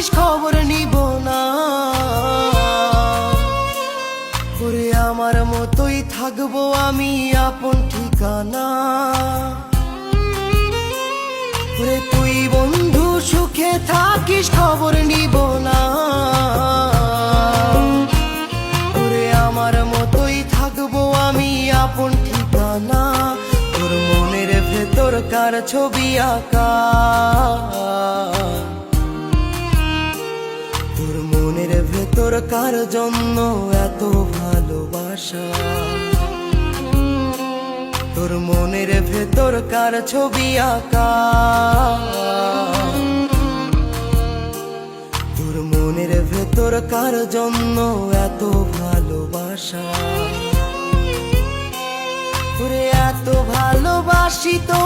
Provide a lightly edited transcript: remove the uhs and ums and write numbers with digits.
থাকিস খবর নিব না। ওরে আমার মতোই থাকবো আমি আপন ঠিকানা। ওরে তুই বন্ধু সুখে থাকিস খবর নিব না। ওরে আমার মতোই থাকবো আমি আপন ঠিকানা। তোর মনের ভেতর কার ছবি আঁকা, তোর মনের ভেতর কার জন্য এত ভালোবাসা। তোর মনের ভেতর কার ছবি আঁকা, তোর মনের ভেতর কার জন্য এত ভালোবাসা। ওরে এত ভালোবাসি তো